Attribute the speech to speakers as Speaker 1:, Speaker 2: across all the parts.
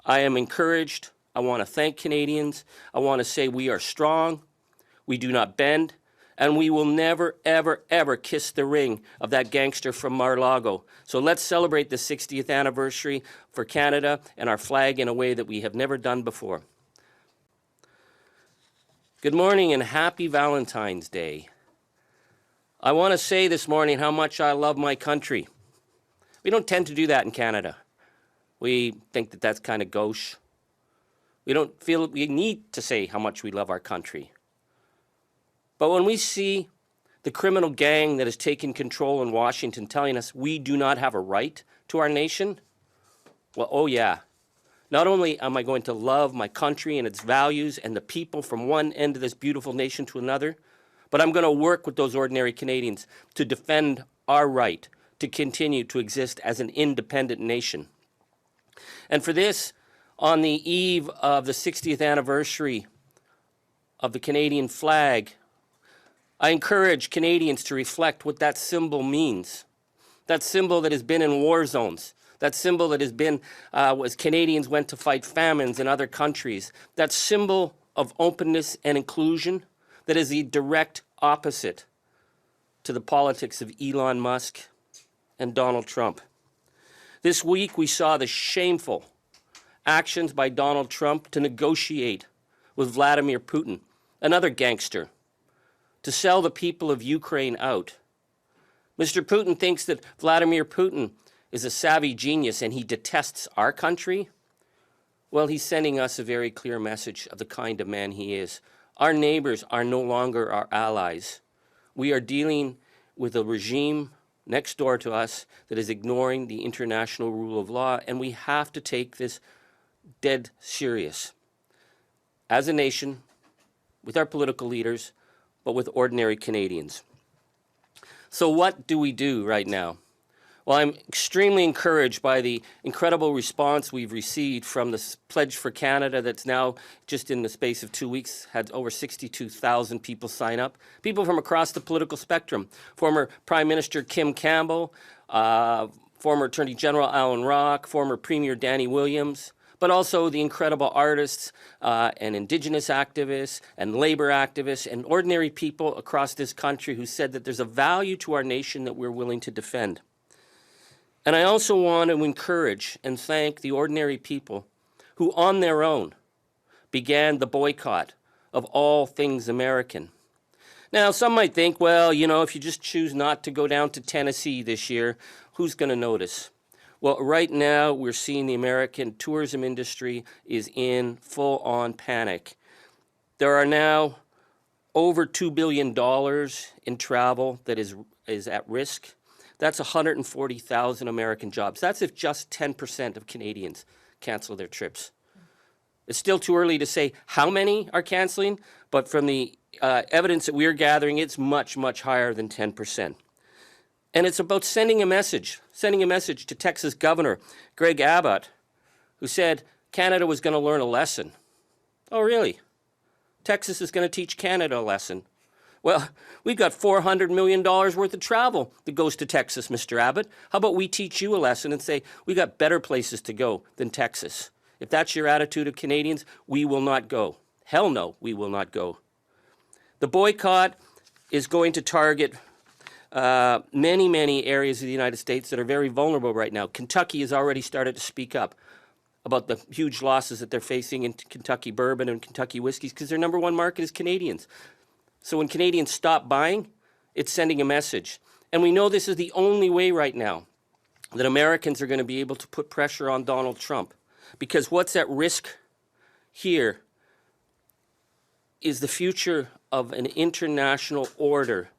Speaker 1: I am encouraged. I want to thank Canadians. I want to say we are strong, we do not bend, and we will never, ever, ever kiss the ring of that gangster from Mar-a-Lago. So let's celebrate the 60th anniversary for Canada and our flag in a way that we have never done before. Good morning and happy Valentine's Day. I want to say this morning how much I love my country. We don't tend to do that in Canada. We think that that's kind of gauche. We don't feel we need to say how much we love our country. But when we see the criminal gang that has taken control in Washington telling us we do not have a right to our nation, well, oh yeah. Not only am I going to love my country and its values and the people from one end of this beautiful nation to another, but I'm going to work with those ordinary Canadians to defend our right to continue to exist as an independent nation. And for this, on the eve of the 60th anniversary of the Canadian flag, I encourage Canadians to reflect what that symbol means. That symbol that has been in war zones, that symbol that has been as Canadians went to fight famines in other countries, that symbol of openness and inclusion that is the direct opposite to the politics of Elon Musk and Donald Trump. This week we saw the shameful actions by Donald Trump to negotiate with Vladimir Putin, another gangster, to sell the people of Ukraine out. Mr. Putin thinks that Vladimir Putin is a savvy genius and he detests our country. Well, he's sending us a very clear message of the kind of man he is. Our neighbors are no longer our allies. We are dealing with a regime next door to us that is ignoring the international rule of law, and we have to take this dead serious as a nation, with our political leaders, but with ordinary Canadians. So what do we do right now? Well, I'm extremely encouraged by the incredible response we've received from the Pledge for Canada that's now, just in the space of 2 weeks, had over 62,000 people sign up. People from across the political spectrum. Former Prime Minister Kim Campbell, former Attorney General Alan Rock, former Premier Danny Williams, but also the incredible artists and Indigenous activists and labor activists and ordinary people across this country who said that there's a value to our nation that we're willing to defend. And I also want to encourage and thank the ordinary people who on their own began the boycott of all things American. Now, some might think, well, you know, if you just choose not to go down to Tennessee this year, who's going to notice? Well, right now we're seeing the American tourism industry is in full-on panic. There are now over $2 billion in travel that is at risk. That's 140,000 American jobs. That's if just 10% of Canadians cancel their trips. It's still too early to say how many are canceling, but from the evidence that we're gathering, it's much, much higher than 10%. And it's about sending a message to Texas Governor Greg Abbott, who said Canada was going to learn a lesson. Oh, really? Texas is going to teach Canada a lesson. Well, we've got $400 million worth of travel that goes to Texas, Mr. Abbott. How about we teach you a lesson and say, we got better places to go than Texas. If that's your attitude of Canadians, we will not go. Hell no, we will not go. The boycott is going to target many, many areas of the United States that are very vulnerable right now. Kentucky has already started to speak up about the huge losses that they're facing in Kentucky bourbon and Kentucky whiskeys because their number one market is Canadians. So when Canadians stop buying, it's sending a message. And we know this is the only way right now that Americans are going to be able to put pressure on Donald Trump. Because what's at risk here is the future of an international order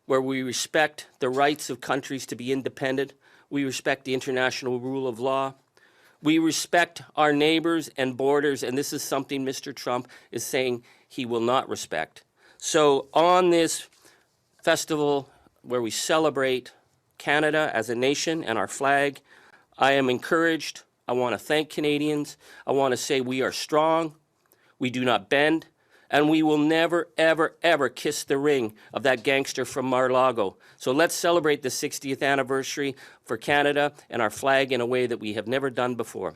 Speaker 1: where we respect the rights of countries to be independent, we respect the international rule of law, we respect our neighbors and borders, and this is something Mr. Trump is saying he will not respect. So on this festival where we celebrate Canada as a nation and our flag, I am encouraged. I want to thank Canadians. I want to say we are strong, we do not bend, and we will never, ever, ever kiss the ring of that gangster from Mar-a-Lago. So let's celebrate the 60th anniversary for Canada and our flag in a way that we have never done before.